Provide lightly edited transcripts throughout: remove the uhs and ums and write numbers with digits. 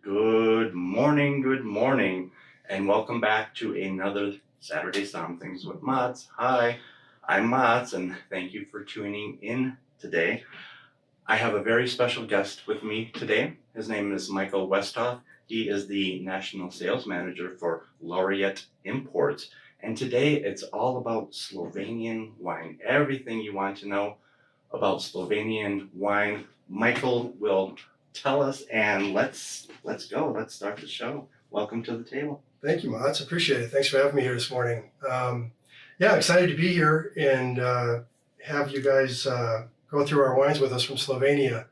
Good morning, and welcome back to another Saturday Somm-things with Mats. Hi, I'm Mats, and thank you for tuning in today. I have a very special guest with me today. His name is Michael Westhoff. He is the National Sales Manager for Laureate Imports, and today it's all about Slovenian wine. Everything you want to know about Slovenian wine, Michael will tell us, and let's go. Let's start the show. Welcome to the table. Thank you, Mats. Appreciate it. Thanks for having me here this morning. Excited to be here and have you guys go through our wines with us from Slovenia.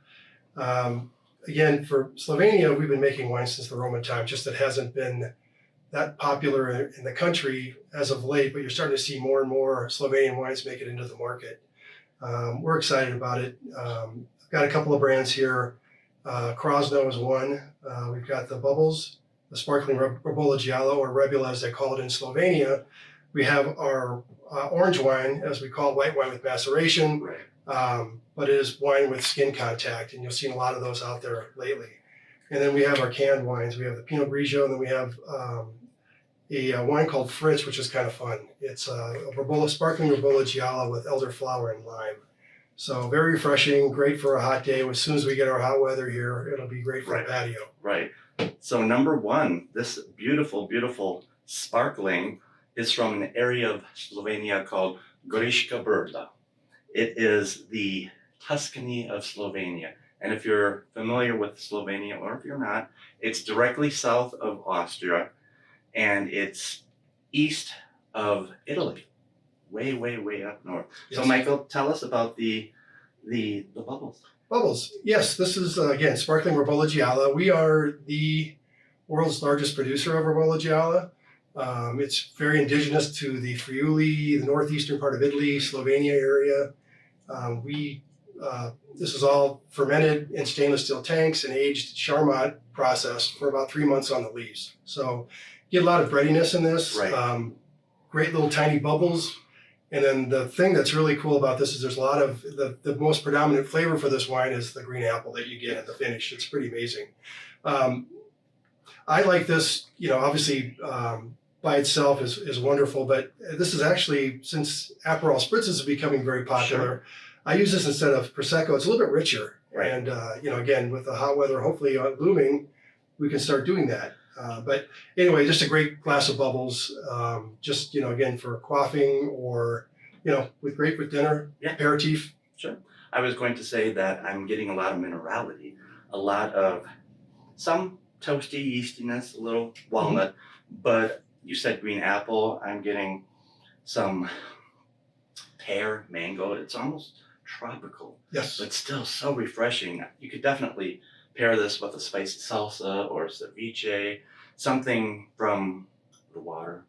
Again, for Slovenia, we've been making wine since the Roman time, just that hasn't been that popular in the country as of late, but you're starting to see more and more Slovenian wines make it into the market. We're excited about it. I've got a couple of brands here. Krasno is one. We've got the Bubbles, the sparkling Rebola Giallo, or Rebula as they call it in Slovenia. We have our orange wine, as we call it, white wine with maceration, Right. but it is wine with skin contact, and you'll see a lot of those out there lately. And then we have our canned wines. We have the Pinot Grigio, and then we have a wine called Fritz, which is kind of fun. It's a sparkling Rebola Giallo with elderflower and lime. So very refreshing, great for a hot day. As soon as we get our hot weather here, it'll be great for a patio. Right. So number one, this beautiful, beautiful sparkling is from an area of Slovenia called Goriška Brda. It is the Tuscany of Slovenia. And if you're familiar with Slovenia, or if you're not, it's directly south of Austria, and it's east of Italy. Way, way, way up north. Yes. So Michael, tell us about the bubbles. Bubbles. Yes, this is, again, sparkling Rebola Giallo. We are the world's largest producer of Rebola Giallo. It's very indigenous to the Friuli, the northeastern part of Italy, Slovenia area. This is all fermented in stainless steel tanks and aged Charmat process for about 3 months on the lees. So you get a lot of breadiness in this. Right. Great little tiny bubbles. And then the thing that's really cool about this is there's a lot of, the most predominant flavor for this wine is the green apple that you get at the finish. It's pretty amazing. I like this, obviously by itself is wonderful, but this is actually, since Aperol Spritzes are becoming very popular, Sure. I use this instead of Prosecco. It's a little bit richer. Right. And, again, with the hot weather hopefully looming, we can start doing that. But anyway, just a great glass of bubbles, again, for quaffing or, with dinner, Yeah. aperitif. Sure. I was going to say that I'm getting a lot of minerality, a lot of some toasty yeastiness, a little walnut, but you said green apple. I'm getting some pear, mango. It's almost tropical, Yes. but still so refreshing. You could definitely pair this with a spiced salsa or ceviche, something from the water,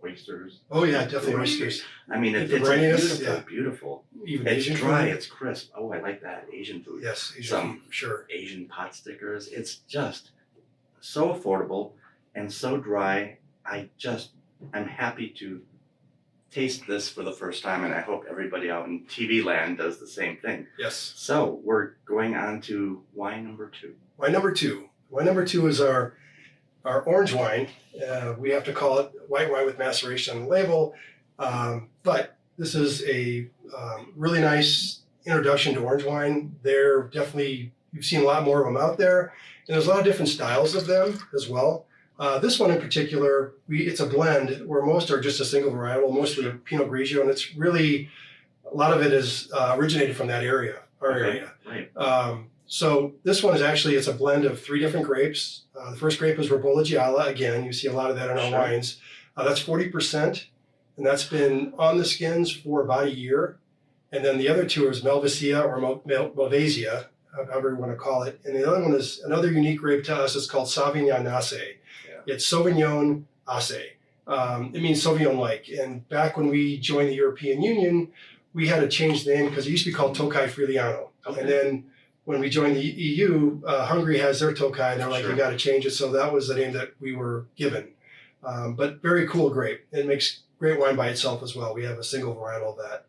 oysters. Oh yeah, definitely oysters. I mean, it's Braniness, beautiful, yeah. beautiful. Even It's Asian dry, food. it's crisp. Oh, I like that Asian food. Yes, Asian Some food, for sure. Asian pot stickers. It's just so affordable and so dry. I'm happy to taste this for the first time, and I hope everybody out in TV land does the same thing. Yes. So we're going on to wine number two. Wine number two. Wine number two is our orange wine. We have to call it white wine with maceration on the label, but this is a really nice introduction to orange wine. You've seen a lot more of them out there, and there's a lot of different styles of them as well. This one in particular, it's a blend where most are just a single varietal, mostly Pinot Grigio, and it's really, a lot of it is originated from that area, our area. Right. So this one it's a blend of 3 different grapes. The first grape is Rebola Giallo. Again, you see a lot of that in our Sure. wines. That's 40%, and that's been on the skins for about a year. And then the other 2 is Malvasia or Malvasia, however you want to call it. And the other one is another unique grape to us. It's called Sauvignon Ace. Yeah. It's Sauvignon Ace. It means Sauvignon-like. And back when we joined the European Union, we had to change the name because it used to be called Tokaj Friuliano. Okay. And then when we joined the EU, Hungary has their Tokaj, and they're like, Sure. You got to change it. So that was the name that we were given. But very cool grape. It makes great wine by itself as well. We have a single varietal of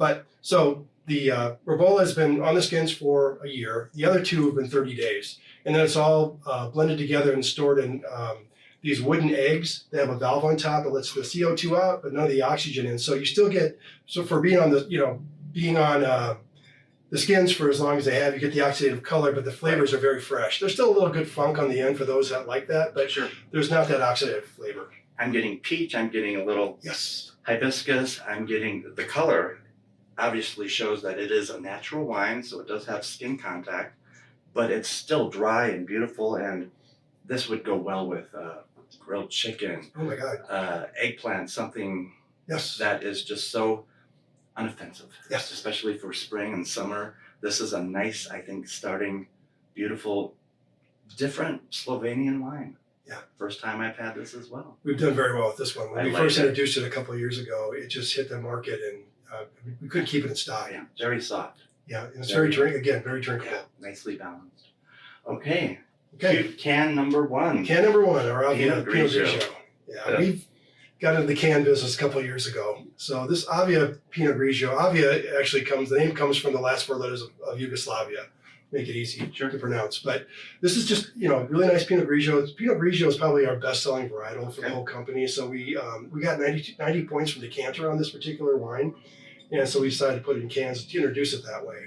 that. So the Rebola has been on the skins for a year. The other 2 have been 30 days. and then it's all blended together and stored in these wooden eggs. They have a valve on top that lets the CO2 out, but none of the oxygen in. So you still get, so for being on the skins for as long as they have, you get the oxidative color, but the flavors are very fresh. There's still a little good funk on the end for those that like that, but Sure. there's not that oxidative flavor. I'm getting peach, I'm getting a little Yes. hibiscus, I'm getting the color obviously shows that it is a natural wine, so it does have skin contact, but it's still dry and beautiful, and this would go well with grilled chicken, Oh my God. eggplant, something Yes. that is just so unoffensive. Yes. Especially for spring and summer. This is a nice, I think, starting, beautiful, different Slovenian wine. Yeah. First time I've had this as well. We've done very well with this one. When I we like first it. introduced it a couple of years ago, it just hit the market, and we couldn't keep it in stock. Yeah, very soft. Yeah, and it's Very- very drinkable. Yeah, nicely balanced. Okay, Okay, cute can number one. can number one, our Avia Pinot Pinot Grigio. Grigio. Yeah, Yeah. we've got into the can business a couple of years ago. So this Avia Pinot Grigio, Avia actually the name comes from the last four letters of Yugoslavia. Make it easy Sure. to pronounce. But this is just, really nice Pinot Grigio. Pinot Grigio is probably our best-selling varietal for the Okay. whole company. So we got 90 points from decanter on this particular wine. And so we decided to put it in cans to introduce it that way.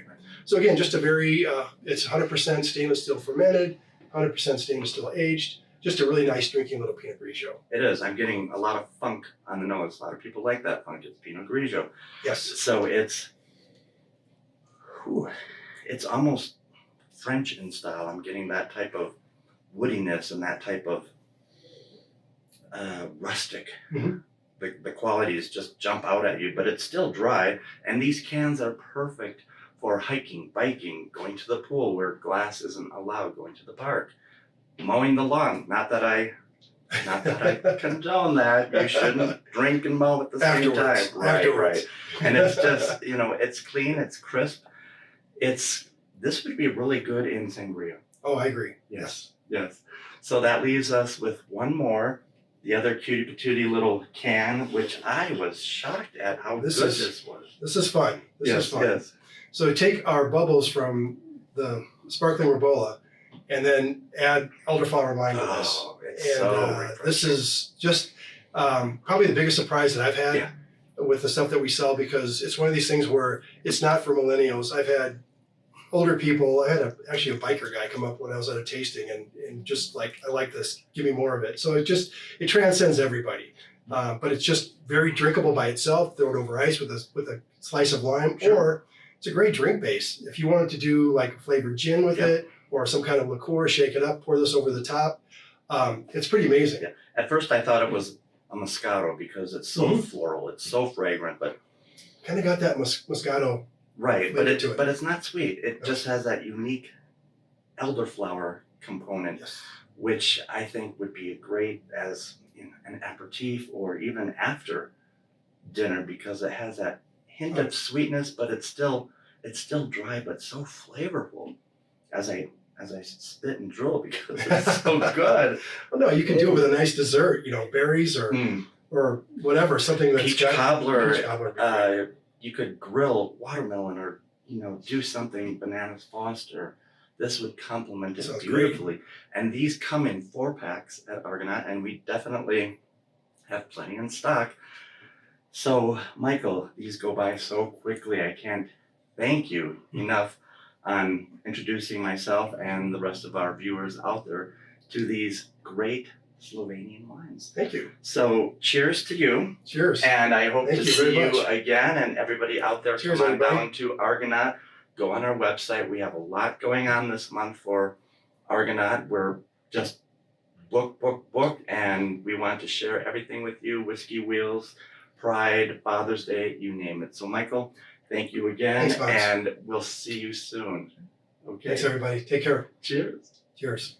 So again, just a very, it's 100% stainless steel fermented, 100% stainless steel aged. Just a really nice drinking little Pinot Grigio. It is. I'm getting a lot of funk on the nose. A lot of people like that funk. It's Pinot Grigio. Yes. So it's almost French in style. I'm getting that type of woodiness and that type of rustic. Mhm. The qualities just jump out at you, but it's still dry. And these cans are perfect for hiking, biking, going to the pool where glass isn't allowed, going to the park, mowing the lawn. Not that I condone that. You shouldn't drink and mow at the same Afterwards. time. Right, Afterwards. right. And it's just, it's clean, it's crisp. This would be really good in sangria. Oh, I agree. Yes. So that leaves us with one more, the other cutie patootie little can, which I was shocked at how This good is- this was. This is fun. This is fun. Yes. So take our bubbles from the sparkling Ribola and then add elderflower wine to this. Oh, it's And so this refreshing. is just probably the biggest surprise that I've had Yeah. with the stuff that we sell, because it's one of these things where it's not for millennials. I've had older people. I had actually a biker guy come up when I was at a tasting and just like, I like this, give me more of it. So it transcends everybody. But it's just very drinkable by itself. Throw it over ice with a slice of lime, Sure. or it's a great drink base. If you wanted to do like flavored gin with Yeah. it or some kind of liqueur, shake it up, pour this over the top. It's pretty amazing. Yeah. At first I thought it was a Moscato because it's so Mhm. floral, it's so fragrant, but Kind of got that Moscato. right, Flavor to it. but it's not sweet. It No. just has that unique elderflower component, Yes. which I think would be great as an aperitif or even after dinner, because it has that hint Oh. of sweetness, but it's still dry but so flavorful as I spit and drool because it's so good. Well, no, you can do it with a nice dessert, berries or Mm. or whatever, something that's Peach got cobbler, peach cobbler would be great. you could grill watermelon or do something bananas Foster. This would complement it Sounds great. beautifully. And these come in 4-packs at Argonaut, and we definitely have plenty in stock. So, Michael, these go by so quickly. I can't thank you enough on introducing myself and the rest of our viewers out there to these great Slovenian wines. Thank you. So, cheers to you. Cheers. And I hope Thank to you see very you much. again, and everybody out there, Cheers, come on everybody. down to Argonaut. Go on our website. We have a lot going on this month for Argonaut. We're just book, and we want to share everything with you. Whiskey Wheels, Pride, Father's Day, you name it. So, Michael, thank you again, Thanks, Boss. and we'll see you soon. Okay. Thanks, everybody. Take care. Cheers. Cheers.